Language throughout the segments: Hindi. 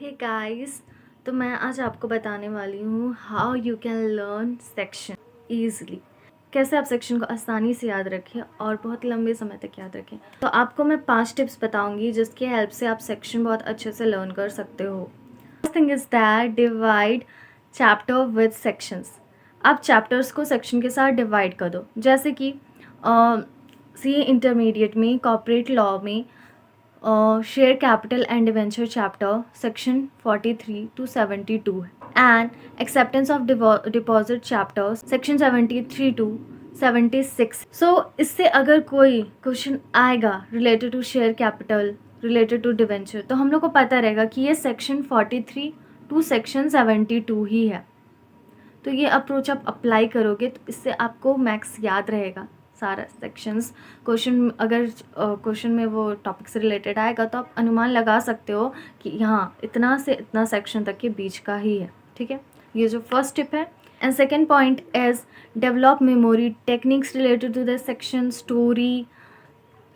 हे गाइस, तो मैं आज आपको बताने वाली हूँ how you can learn section easily. कैसे आप सेक्शन को आसानी से याद रखें और बहुत लंबे समय तक याद रखें। तो आपको मैं 5 टिप्स बताऊंगी जिसकी हेल्प से आप सेक्शन बहुत अच्छे से लर्न कर सकते हो। First thing is that divide chapter with sections. आप चैप्टर्स को सेक्शन के साथ डिवाइड कर दो। जैसे कि सी इंटरमीडिएट में कॉर्पोरेट लॉ में share capital and debenture chapter section 43 to 72 है and acceptance of deposit chapter section 73 to 76। So इससे अगर कोई क्वेश्चन आएगा related to share capital, related to debenture, तो हम लोग को पता रहेगा कि ये सेक्शन 43 to सेक्शन 72 ही है। तो ये अप्रोच आप अप्लाई करोगे तो इससे आपको मैक्स याद रहेगा सारा सेक्शंस। क्वेश्चन अगर क्वेश्चन में वो टॉपिक से रिलेटेड आएगा तो आप अनुमान लगा सकते हो कि यहाँ इतना से इतना सेक्शन तक के बीच का ही है। ठीक है, ये जो फर्स्ट टिप है। And second point is develop memory techniques related to the section, story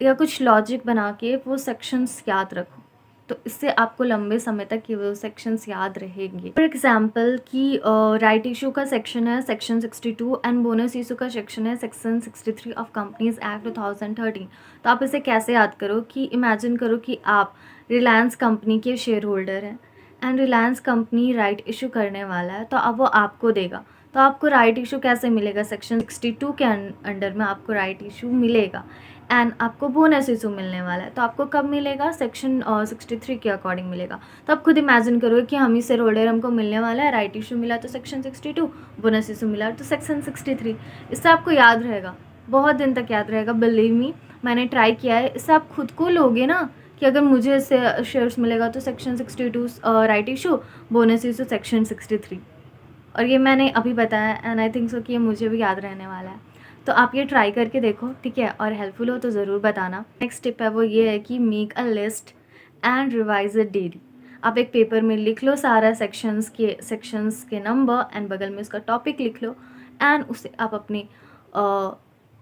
या कुछ लॉजिक बना के वो सेक्शंस याद रखो, तो इससे आपको लंबे समय तक ये वो सेक्शंस याद रहेंगे। फॉर एग्जांपल कि राइट इशू का सेक्शन है सेक्शन 62 एंड बोनस इशू का सेक्शन है सेक्शन 63 ऑफ कंपनीज एक्ट 2013। तो आप इसे कैसे याद करो कि इमेजिन करो कि आप रिलायंस कंपनी के शेयर होल्डर हैं and Reliance company right issue करने वाला है, तो अब वो आपको देगा। तो आपको राइट इशू कैसे मिलेगा? सेक्शन 62 के अंडर में आपको राइट इशू मिलेगा एंड आपको बोनस इशू मिलने वाला है। तो आपको कब मिलेगा? सेक्शन 63 के अकॉर्डिंग मिलेगा। तो आप खुद इमेजिन करोगे कि हम ही शेयर होल्डर हमको मिलने वाला है, राइट इशू मिला तो सेक्शन 62, बोनस इशू मिला तो सेक्शन 63। इससे आपको याद रहेगा, बहुत दिन तक याद रहेगा। बिलीव मी, मैंने ट्राई किया है। इससे आप खुद को लोगे ना कि अगर मुझे इससे शेयर्स मिलेगा तो section 62 right issue, bonus issue section 63। और ये मैंने अभी बताया एंड आई थिंक सो कि ये मुझे भी याद रहने वाला है। तो आप ये ट्राई करके देखो, ठीक है, और हेल्पफुल हो तो ज़रूर बताना। नेक्स्ट टिप है वो ये है कि make a list and revise it daily. आप एक पेपर में लिख लो सारा सेक्शंस के नंबर एंड बगल में उसका टॉपिक लिख लो एंड उसे आप अपने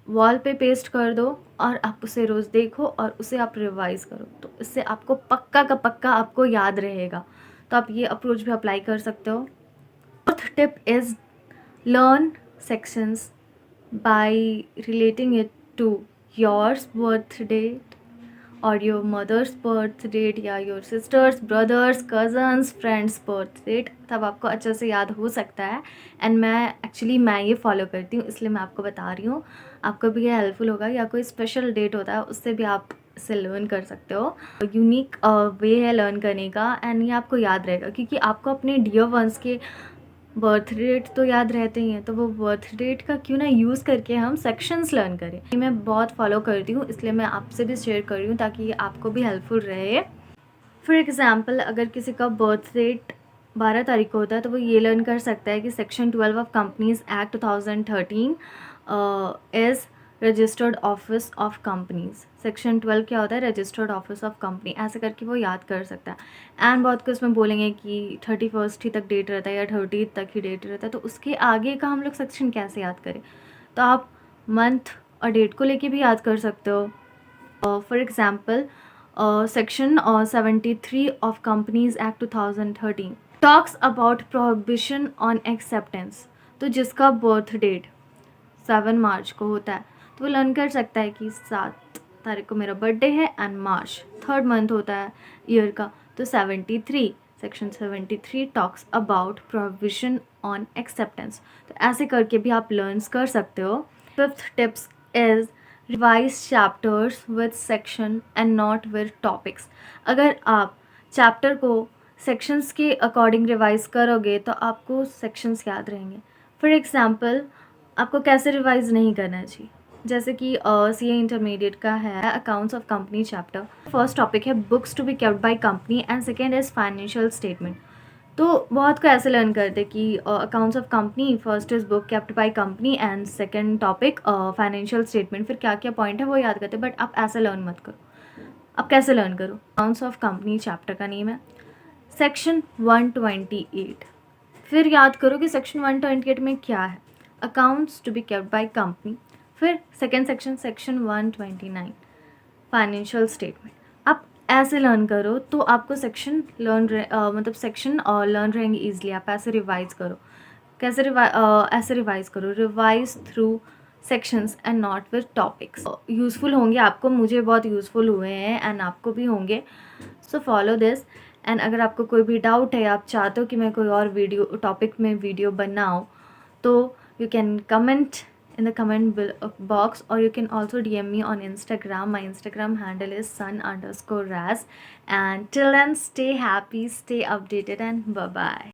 वॉल पे पेस्ट कर दो और आप उसे रोज़ देखो और उसे आप रिवाइज करो। तो इससे आपको पक्का का पक्का आपको याद रहेगा। तो आप ये अप्रोच भी अप्लाई कर सकते हो। Fourth tip is learn sections by relating it to your birth date or your mother's birth date या your sisters, brothers, cousins, friends birth date। तब आपको अच्छे से याद हो सकता है एंड मैं ये फॉलो करती हूँ, इसलिए मैं आपको बता रही हूँ। आपको भी ये हेल्पफुल होगा। या कोई स्पेशल डेट होता है उससे भी आप इसे लर्न कर सकते हो। यूनिक वे है लर्न करने का एंड ये आपको याद रहेगा क्योंकि आपको अपने डियर वंस के बर्थ डेट तो याद रहते ही हैं, तो वो बर्थ डेट का क्यों ना यूज़ करके हम सेक्शंस लर्न करें। ये मैं बहुत फॉलो करती हूँ, इसलिए मैं आपसे भी शेयर कर रही हूँ ताकि ये आपको भी हेल्पफुल रहे। फॉर एग्जांपल अगर किसी का बर्थ डेट 12 तारीख को होता है तो वो ये लर्न कर सकता है कि section 12 of companies act 2013 is registered office of companies. Section 12 क्या होता है? Registered office of company. ऐसे करके वो याद कर सकता है। एंड बहुत कुछ में बोलेंगे कि 31 ही तक डेट रहता है या 30 तक ही डेट रहता है, तो उसके आगे का हम लोग सेक्शन कैसे याद करें? तो आप मंथ और डेट को लेके भी याद कर सकते हो। For example section 73 of companies act 2013 talks about prohibition on acceptance. तो जिसका बर्थ डेट 7 मार्च को होता है तो वो लर्न कर सकता है कि 7 तारीख को मेरा बर्थडे है एंड मार्च 3rd मंथ होता है ईयर का, तो 73 section 73 talks about prohibition on acceptance. तो ऐसे करके भी आप लर्न कर सकते हो। Fifth tips is revise chapters with section and not with topics. अगर आप चैप्टर को सेक्शंस के अकॉर्डिंग रिवाइज करोगे तो आपको सेक्शंस याद रहेंगे। फॉर एग्जाम्पल आपको कैसे रिवाइज नहीं करना चाहिए, जैसे कि सी ए इंटरमीडिएट का है accounts of company chapter. First topic है books to be kept by company and second is financial statement. तो बहुत को ऐसे लर्न करते कि accounts of company, first is book kept by company and second topic financial statement. फिर क्या क्या पॉइंट है वो याद करते, बट आप ऐसे लर्न मत करो। अब कैसे लर्न करो? अकाउंट्स ऑफ कंपनी चैप्टर का नेम है सेक्शन 128। फिर याद करो कि सेक्शन 128 में क्या है? Accounts to be kept by company. फिर सेकेंड सेक्शन 129 फाइनेंशियल स्टेटमेंट। आप ऐसे लर्न करो तो आपको सेक्शन मतलब सेक्शन लर्न रहेंगे ईजिली। आप ऐसे रिवाइज करो। कैसे ऐसे रिवाइज करो, revise through sections and not with topics. Useful होंगे आपको, मुझे बहुत यूज़फुल हुए हैं एंड आपको भी होंगे। So follow this. एंड अगर आपको कोई भी डाउट है, आप चाहते हो कि मैं कोई और टॉपिक में वीडियो बनाऊँ, तो you can comment in the comment box, or you can also DM me on Instagram. My Instagram handle is sun_ras. And till then, stay happy, stay updated, and bye bye.